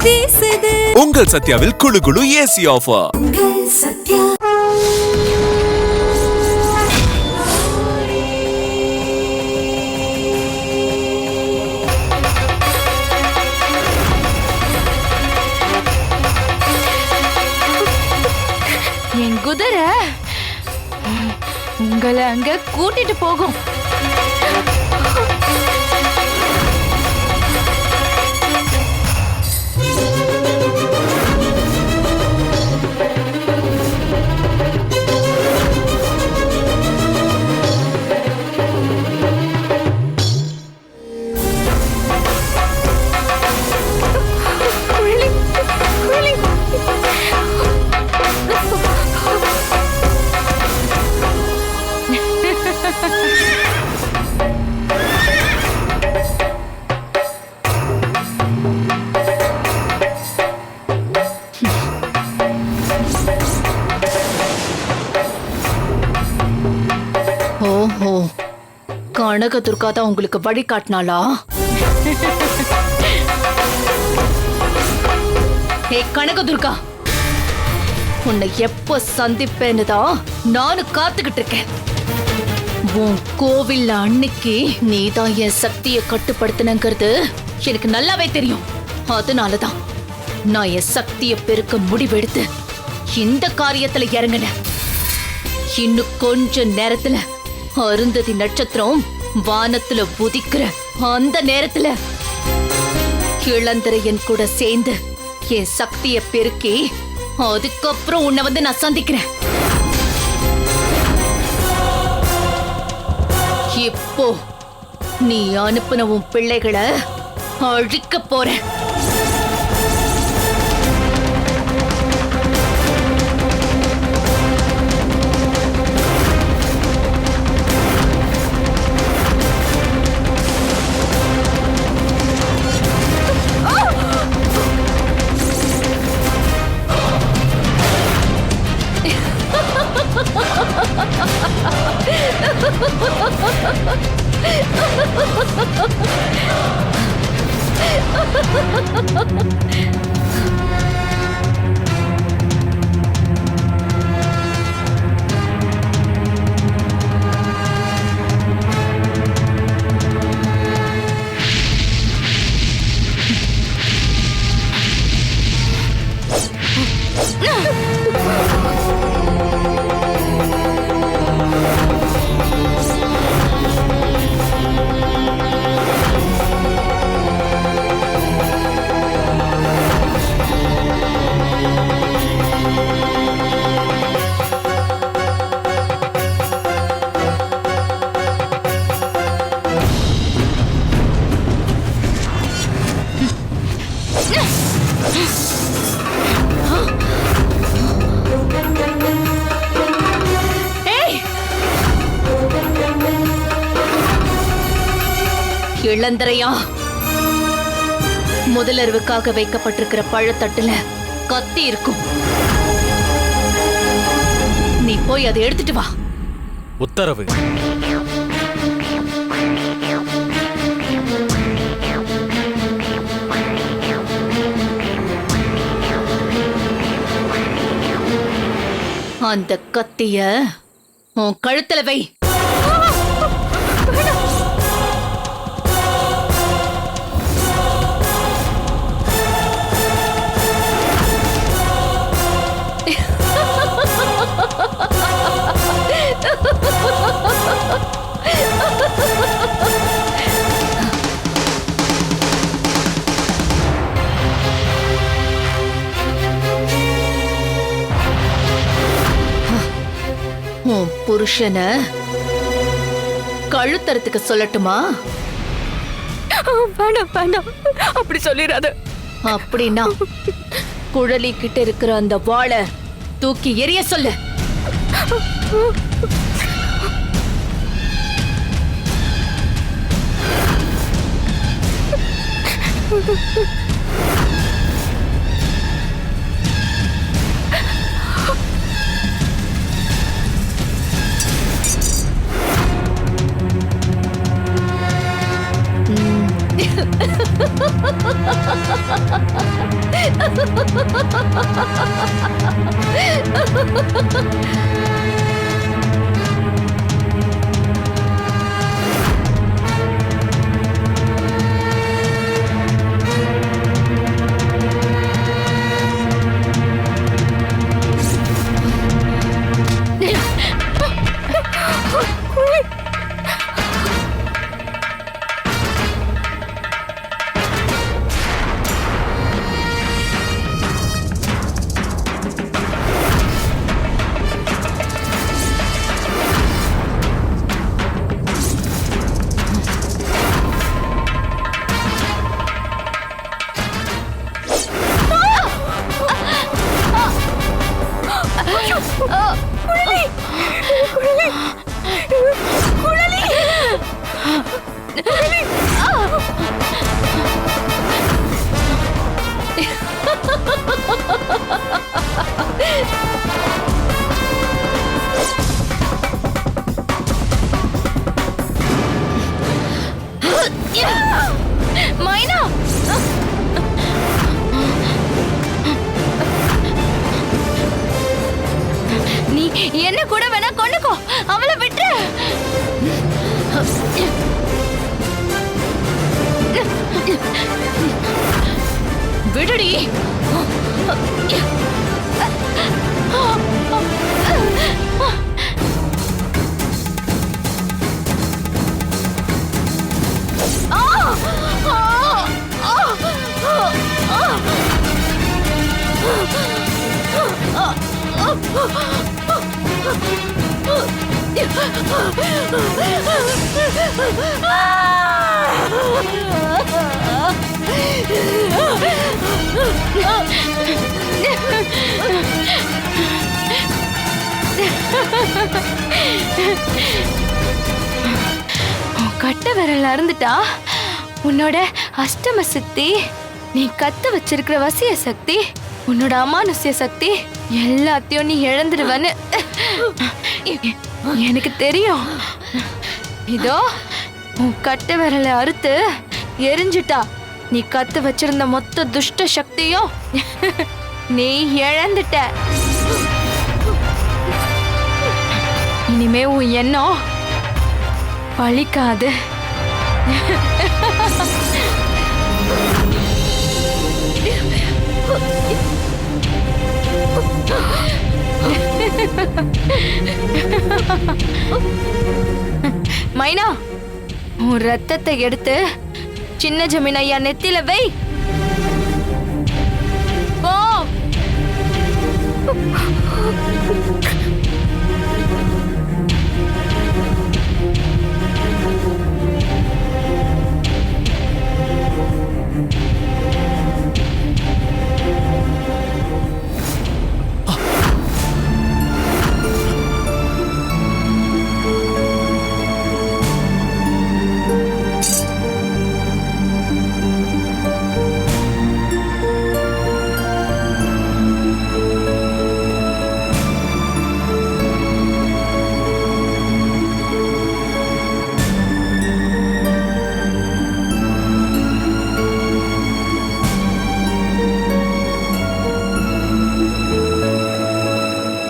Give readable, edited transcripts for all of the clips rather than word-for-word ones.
வீசுது. உங்கள் சத்யாவில் குளு குளு ஏசி ஆஃபர். சத்யா. என் குதிரை உங்களை அங்க கூட்டிட்டு போகும். ஓஹோ, கனக துர்கா தான் உங்களுக்கு வழி காட்டினாளா? ஏ கனக துர்கா, உன்னை எப்ப சந்திப்பேன்னு தான் நானும் காத்துக்கிட்டு இருக்கேன். உன் கோவில்ல அன்னைக்கு நீதான் என் சக்தியை கட்டுப்படுத்தினங்கிறது எனக்கு நல்லாவே தெரியும். அதனாலதான் நான் என் சக்தியை பெருக்க முடிவெடுத்து இந்த காரியத்துல இறங்கினேன். இன்னும் கொஞ்ச நேரத்துல அருந்ததி நட்சத்திரம் வானத்துல உதிக்கிற அந்த நேரத்துல இளந்திரையன் கூட சேர்ந்து என் சக்தியை பெருக்கி அதுக்கப்புறம் உன்னை வந்து நான் சந்திக்கிறேன். இப்போ நீ அனுப்புன உன் பிள்ளைகளை அழிக்க போறேன். இளந்திரையா, முதலறிவுக்காக வைக்கப்பட்டிருக்கிற பழத்தட்டுல கத்தி இருக்கும். நீ போய் அதை எடுத்துட்டு வா. உத்தரவு. அந்த கத்திய உன் கழுத்துல வை. உன் புருஷனை கழுத்தறதுக்கு சொல்லட்டுமா? வேண்டாம் வேண்டாம், அப்படி சொல்லிடாத. அப்படின்னா குழலி கிட்ட இருக்கிற அந்த வாளை தூக்கி எரிய சொல்லு. மைனா, நீ என்ன கூட வேணா கொண்டுக்கோ, அவளை விட்டு. விடுடி. கட்ட விரல் அறுந்துட்டா உன்னோட அஷ்டம சக்தி, நீ கத்து வச்சிருக்கிற வசிய சக்தி, உன்னோட அமானுஷ்ய சக்தி எல்லாத்தையும் நீ இழந்துடுவன்னு எனக்கு தெரியும். இதோ உன் கட்ட விரலை அறுத்து எரிஞ்சிட்டா நீ கத்து வச்சிருந்த மொத்த துஷ்ட சக்தியும் நீ இழந்துட்ட. இனிமே உன் எண்ணம் பழிக்காது. மைனா, உன் ரத்தத்தை எடுத்து சின்ன ஜமீன் ஐயா நெத்தில வை. போ.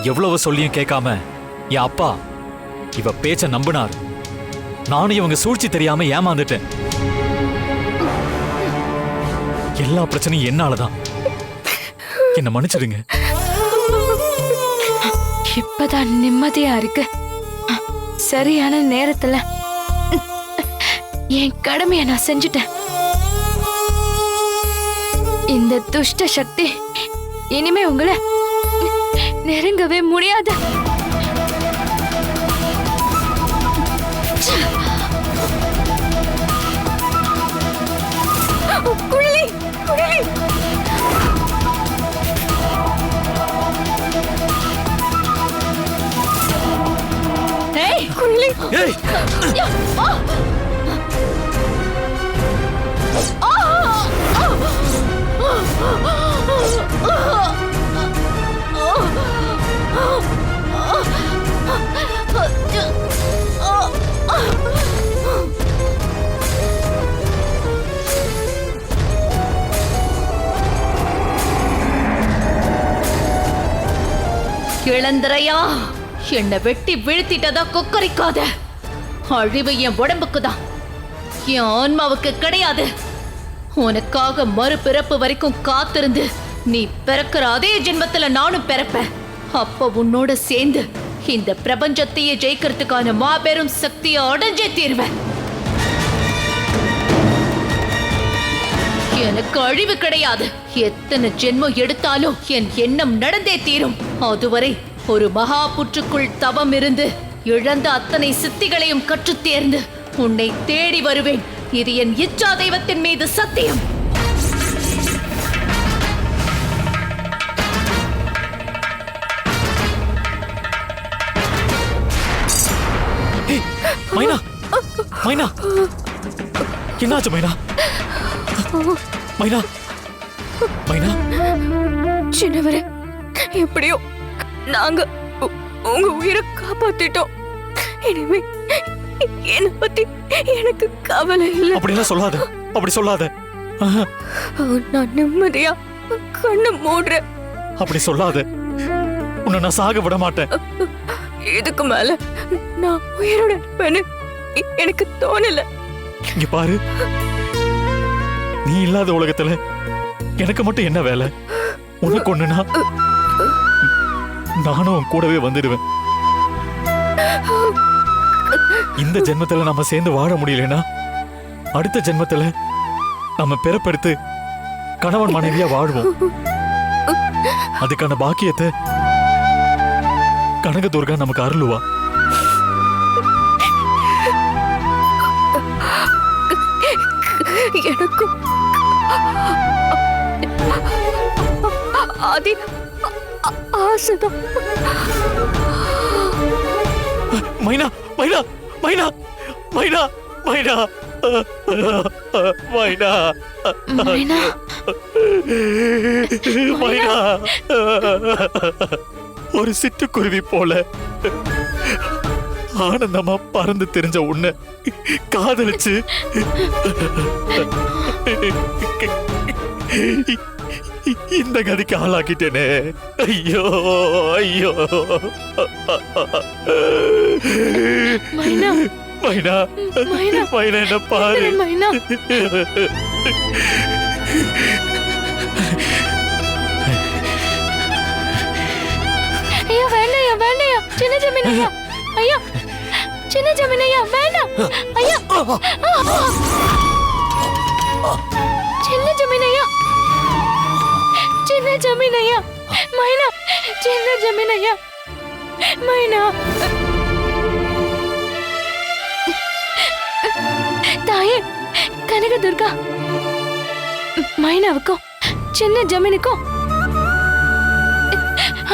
எவ்வளவு சொல்லியும் கேட்காம என் அப்பா இவ பேச்ச நம்பினார். நானும் இவங்க சூழ்ச்சி தெரியாம ஏமாந்துட்டேன். எல்லா பிரச்சனையும் என்னாலதான். என்ன மன்னிச்சிடுங்க. இப்பதான் நிம்மதியா இருக்கு. சரியான நேரத்துல என் கடமையை நான் செஞ்சுட்டேன். இந்த துஷ்ட சக்தி இனிமே உங்களை நெருங்கவே முடியாது. குழலி, குழலி. ஏய், குழலி. ஏய், இளந்திரையா, என்னை வெட்டி வீழ்த்திட்டதா கொக்கரிக்காத. அழிவு என் உடம்புக்கு தான், என் ஆன்மாவுக்கு கிடையாது. உனக்காக மறுபிறப்பு வரைக்கும் காத்திருந்து நீ பிறக்கிற அதே ஜென்மத்துல நானும் பிறப்பேன். அப்ப உன்னோட சேர்ந்து இந்த பிரபஞ்சத்தையே ஜெயிக்கிறதுக்கான மாபெரும் சக்தியை அடைஞ்சே தீர்வேன். எனக்கு அழிவு கிடையாது. எத்தனை ஜென்மம் எடுத்தாலும் என் எண்ணம் நடந்தே தீரும். அதுவரை ஒரு மகா புற்றுக்குள் தவம் இருந்து இழந்த அத்தனை சித்திகளையும் கற்றுத் தேர்ந்து உன்னை தேடி வருவேன். இது என் இச்சா தெய்வத்தின் மீது சத்தியம். மைனா, மைனா, என்னாச்சு மைனா? மைனா, மைனா, சின்னவரே, எப்படியோ நாங்க உங்க உயிரை காப்பாத்திட்டோம். இனிமே என்னை பத்தி எனக்கு கவலை இல்லை. அப்படிலாம் சொல்லாத, அப்படி சொல்லாத. நான் நிம்மதியா கண்ணு மூடுறேன். அப்படி சொல்லாத, உன்னை நான் சாக விட மாட்டேன். இதுக்கு மேல நான் உயிரோட இருப்பேன்னு எனக்கு தோணல. இங்க பாரு, நீ இல்லாத உலகத்துல எனக்கு மட்டும் என்ன வேலை? உனக்கு ஒண்ணுனா நானும் உன் கூடவே வந்துடுவேன். இந்த ஜென்மத்துல நம்ம சேர்ந்து வாழ முடியலனா அடுத்த ஜென்மத்துல நம்ம பிறப்பெடுத்து கணவன் மனைவியா வாழ்வோம். அதுக்கான பாக்கியத்தை கனகதுர்கா நமக்கு அருளுவா. எனக்கும் ஆதி ஆசைதான். மைனா, மைனா, மைனா, மைனா, மைனா, மைனா, மைனா, மைனா, ஒரு சிட்டுக்குருவி போல ஆனந்தமா பறந்து தெரிஞ்ச உன்னை காதலிச்சு இந்த கதிக்கு ஆளாக்கிட்டேனே. ஐயோ, ஐயோ. மைனா, மைனா, மைனா, மைனா, என்ன பாரு. மைனா, ஐயா வேண்டாயா, வேண்டாயா, சின்ன ஜமீனையா, ஐயா, சின்ன ஜமீனையா, வேண்டாம் ஐயா, சின்ன ஜமீனையா, சின்ன ஜமீனையா, மைனா, சின்ன ஜமீனையா, மைனா. தாயே கனகதுர்கா, மைனாவுக்கும் சின்ன ஜமீனுக்கும்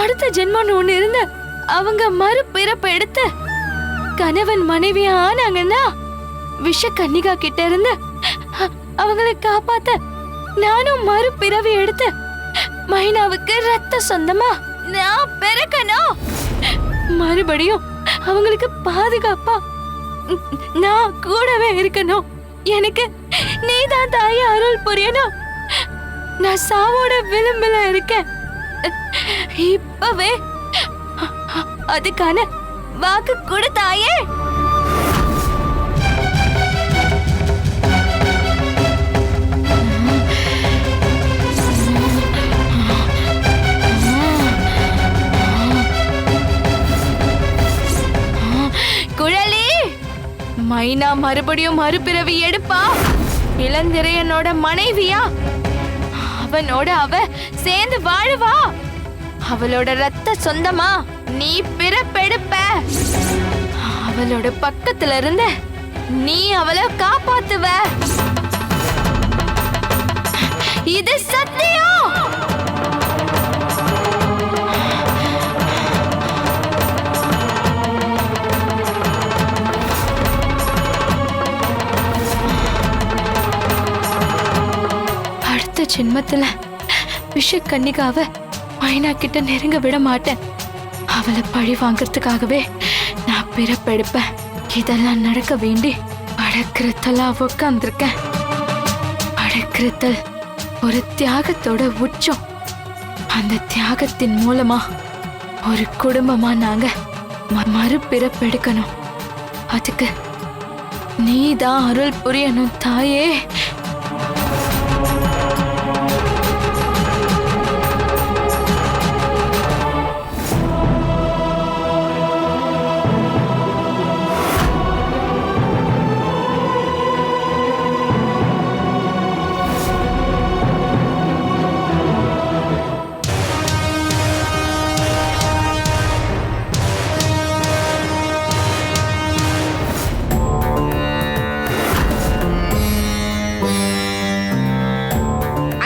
அடுத்த ஜென்மம்னு ஒண்ணு இருந்து அவங்க மறுபிறப்பு எடுத்து கணவன் மனைவி ஆனாங்கன்னா விஷ கன்னிகா கிட்ட இருந்து அவங்களை காப்பாத்த நானும் மறுபிறவி எடுத்து மைனாவுக்கு ரத்த சொந்தமா நான் பிறக்கணும். மறுபடியும் அவங்களுக்கு பாதுகாப்பா நான் கூடவே இருக்கணும். எனக்கு நீதான் தாயே அருள் புரியணும். நான் சாவோட விளிம்புல இருக்கேன். இப்பவே அதுக்கான வாக்கு கொடுத்தாயே. குழலி, மைனா மறுபடியும் மறுபிறவி எடுப்பா. இளந்திரையனோட மனைவியா அவனோட அவ சேர்ந்து வாழுவா. அவளோட ரத்த சொந்தமா நீ பிறப்பெடுப்ப. அவளோட பக்கத்துல இருந்து நீ அவளை காப்பாத்துவ. இது சத்தியம். அடுத்த ஜென்மத்துல விஷ கன்னிகாவ மைனா கிட்ட நெருங்க விட மாட்டேன். அவளை பழி வாங்கறதுக்காகவே நான் பிறப்பெடுப்பேன். இதெல்லாம் நடக்க வேண்டி அடக்கிருத்தலா உட்கார்ந்திருக்கேன். அடக்கிருத்தல் ஒரு தியாகத்தோட உச்சம். அந்த தியாகத்தின் மூலமா ஒரு குடும்பமா நாங்க மறுபிறப்பெடுக்கணும். அதுக்கு நீதான் அருள் புரியணும் தாயே.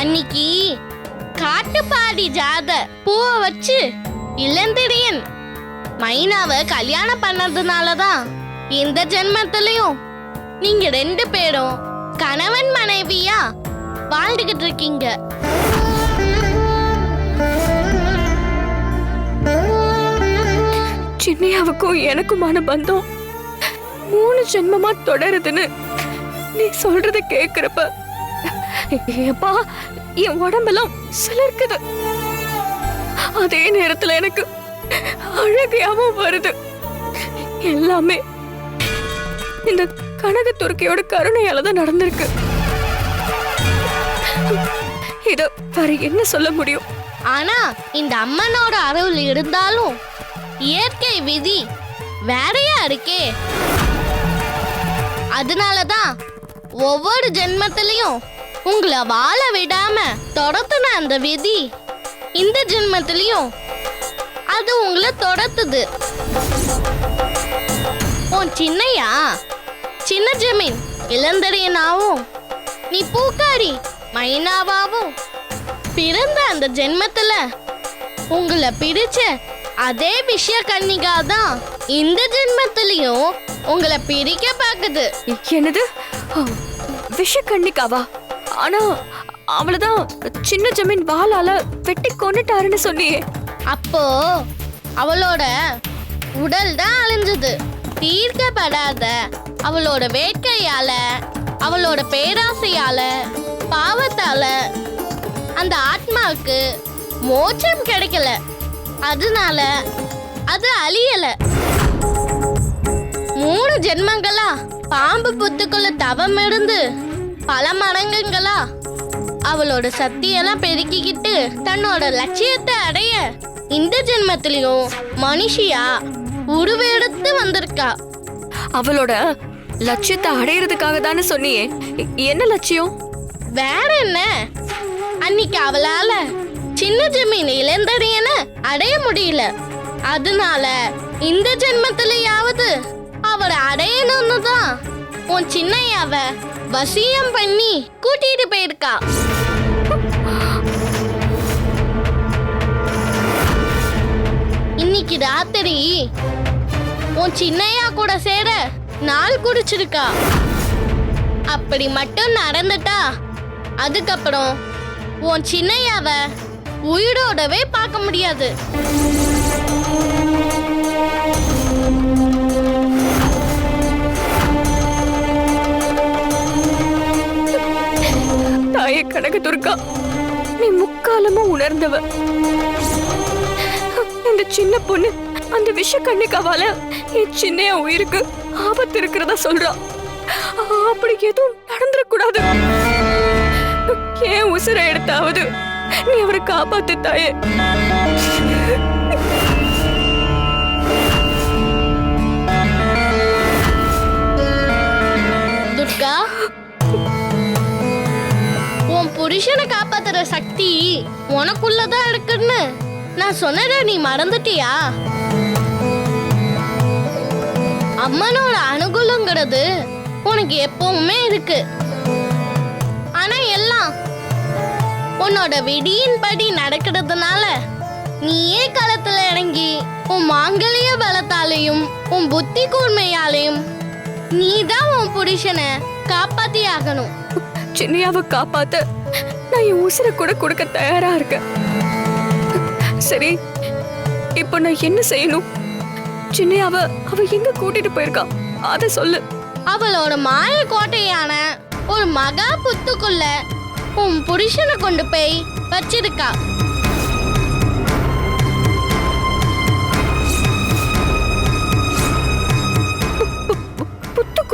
அன்னைக்கு காட்டுப்பாடி ஜாத பூவை வச்சு இளந்திரியன் மைனாவை கல்யாணம் பண்ணதுனாலதான் இந்த ஜென்மத்திலையும் நீங்க 2 பேரும் கணவன் மனைவியா வாழ்ந்துகிட்டு இருக்கீங்க. சின்னையாவுக்கும் எனக்குமான பந்தம் 3 ஜென்மமா தொடருதுன்னு நீ சொல்றத கேக்குறப்ப ஏப்பா என் உடம்பெல்லாம் சிலிர்க்குது. அதே நேரத்துல எனக்கு அழகையாவும் வருது. எல்லாமே இந்த கனக துர்க்கையோட கருணையால தான் நடந்திருக்கு. இத வேற என்ன சொல்ல முடியும்? ஆனா இந்த அம்மனோட அருள் இருந்தாலும் இயற்கை விதி வேறையா இருக்கே. அதனாலதான் ஒவ்வொரு ஜென்மத்திலையும் உங்களை வாழ விடாம தொடர்த்துன அந்த விதி இந்த ஜென்மத்திலையும் அது உங்களை தொடர்த்துது. உன் சின்னையா சின்ன ஜமீன் இளந்தரையனாவும் நீ பூக்காரி மைனாவாவும் பிறந்த அந்த ஜென்மத்துல உங்களை பிடிச்ச அதே விஷய கன்னிகா தான் இந்த ஜென்மத்திலையும் உங்களை பிரிக்க பாக்குது. என்னது விஷ கண்ணிக்காவா? ஆனா அவளதான் சின்ன ஜமீன் வாளால வெட்டி கொண்டுட்டாருன்னு சொன்னியே. அப்போ அவளோட உடல் தான் அழிஞ்சது. தீர்க்கப்படாத அவளோட வேட்கையால அவளோட பேராசையால பாவத்தால அந்த ஆத்மாவுக்கு மோட்சம் கிடைக்கல. அதனால அது அழியல. 3 ஜென்மங்களா பாம்பு புத்துக்குள்ள தவம் இருந்து பல மடங்குங்களா அவளோட சக்தியெல்லாம் பெருக்கிக்கிட்டு தன்னோட லட்சியத்தை அடைய இந்த ஜென்மத்திலையும் மனுஷியா உருவெடுத்து வந்திருக்கா. அவளோட லட்சியத்தை அடையிறதுக்காக தானே சொன்னியே. என்ன லட்சியம்? வேற என்ன, அன்னைக்கு அவளால சின்ன ஜமீன் இளந்தரையன அடைய முடியல. அதனால இந்த ஜென்மத்திலேயாவது அவரை அடையணும்னு தான் உன் சின்னையாவ வசியம் பண்ணி கூட்டிட்டு போயிருக்கா. இன்னைக்கு ராத்திரி உன் சின்னையா கூட சேர நாள் குடிச்சிருக்கா. அப்படி மட்டும் நடந்துட்டா அதுக்கப்புறம் உன் சின்னையாவ உயிரோடவே பார்க்க முடியாது. தாயே கனகதுர்கா, நீ முக்காலமும் உணர்ந்தவ. இந்த சின்ன பொண்ணு அந்த விஷ கண்ணிக்காவால என் சின்னையா உயிருக்கு ஆபத்து இருக்கிறதா சொல்றா. அப்படி எதுவும் நடந்துடக்கூடாது. ஏன் உசுரை எடுத்தாவது நீ அவரை காப்பாத்து தாயே. துர்கா, உன் புருஷனை காப்பாத்துற சக்தி உனக்குள்ளதான் இருக்குன்னு நான் சொன்னத நீ மறந்துட்டியா? அம்மனோட அனுகூலங்கிறது உனக்கு எப்பவுமே இருக்கு. ஆனா எல்லாம் உன்னோட விதியின்படி நடக்கிறதுனால நீயே களத்துல இறங்கி உன் மாங்கலிய பலத்தாலையும் உன் புத்தி கூர்மையாலையும் நீதான் உன் புருஷனை காப்பாத்தி ஆகணும். சின்னையாவை காப்பாத்த நான் என் உசுரை கூட கொடுக்க தயாரா இருக்கேன். சரி, இப்போ நான் என்ன செய்யணும்? சின்னையாவ அவ எங்க கூட்டிட்டு போயிருக்கா அத சொல்லு. அவளோட மாய கோட்டையான ஒரு மகா புத்துக்குள்ள உன் புருஷனை கொண்டு போய் வச்சிருக்கா.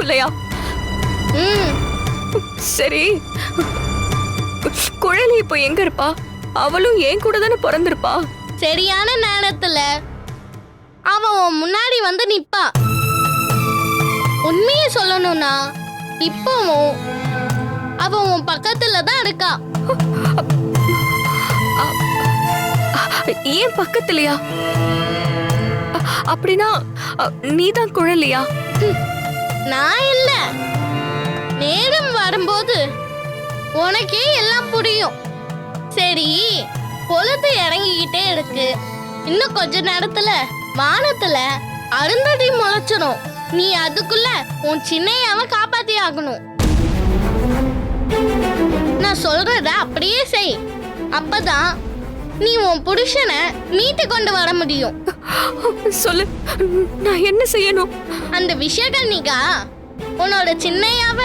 இல்லையா? ம் சரி, குழலி இப்போ எங்க இருப்பா? அவளும் என் கூட தானே பிறந்திருப்பா. சரியான நேரத்துல அவன் உன் முன்னாடி வந்து நிப்பா. உண்மையை சொல்லணும்னா இப்பவும் அவன் உன் பக்கத்துல தான் இருக்கா. ஏன் பக்கத்துலயா? அப்படின்னா நீதான் குழலியா? நான் இல்ல. நேரம் வரும்போது உனக்கே எல்லாம் புரியும். சரி, பொழுது இறங்கிக்கிட்டே இருக்கு. இன்னும் கொஞ்ச நேரத்துல வானத்துல அருந்ததி முளைச்சிடும். நீ அதுக்குள்ள உன் சின்னையாவ காப்பாத்தி ஆகணும். நான் சொல்றத அப்படியே செய். அப்பதான் நீ உன் புருஷனை மீட்டு கொண்டு வர முடியும். சொல்லு, நான் என்ன செய்யணும்? அந்த விஷயகன்னிகா உன்னோட சின்னையாவ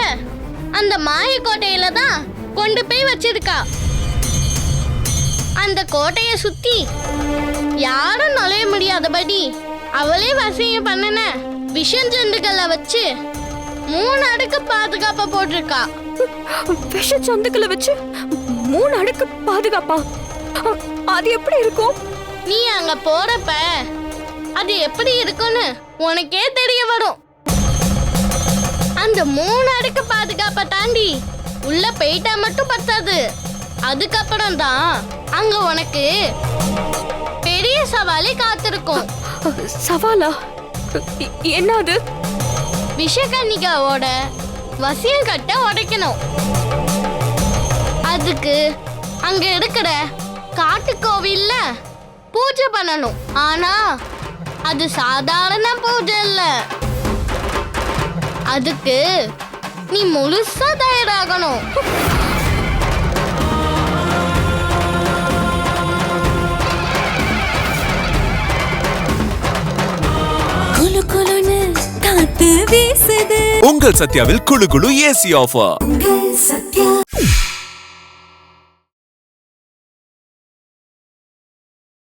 அந்த மாய கோட்டையில தான் கொண்டு போய் வச்சிருக்கா. அந்த கோட்டைய சுத்தி யாரும் நுழைய முடியாதபடி அவளே வசியம் பண்ணன விஷஞ்சந்துக்களை வச்சு 3 அடுக்கு பாதுகாப்பா போட்டிருக்கா. விஷ சந்துக்களை வச்சு 3 அடுக்கு பாதுகாப்பா? அது எப்படி இருக்கும்? நீ அங்க போறப்ப அது எப்படி இருக்கும்னு உனக்கே தெரிய வரும். அந்த 3 அடுக்கு பாதுகாப்பை தாண்டி உள்ள போயிட்டா மட்டும் பத்தாது. அதுக்கப்புறம் தான் அங்க உனக்கு பெரிய சவாலே காத்திருக்கும். சவாலா? என்ன அது? விஷகன்னிகாவோட வசியம் கட்ட உடைக்கணும். அதுக்கு அங்க இருக்கிற காட்டு கோவில்ல பூஜை பண்ணணும். ஆனா அது சாதாரண பூஜை இல்ல. அதுக்கு நீ முழுசா தயாராகணும். குளு குளுன்னு காத்து வீசுது. உங்கள் சத்யாவில் குளு குளு ஏசி ஆஃபர். உங்கள் சத்யா.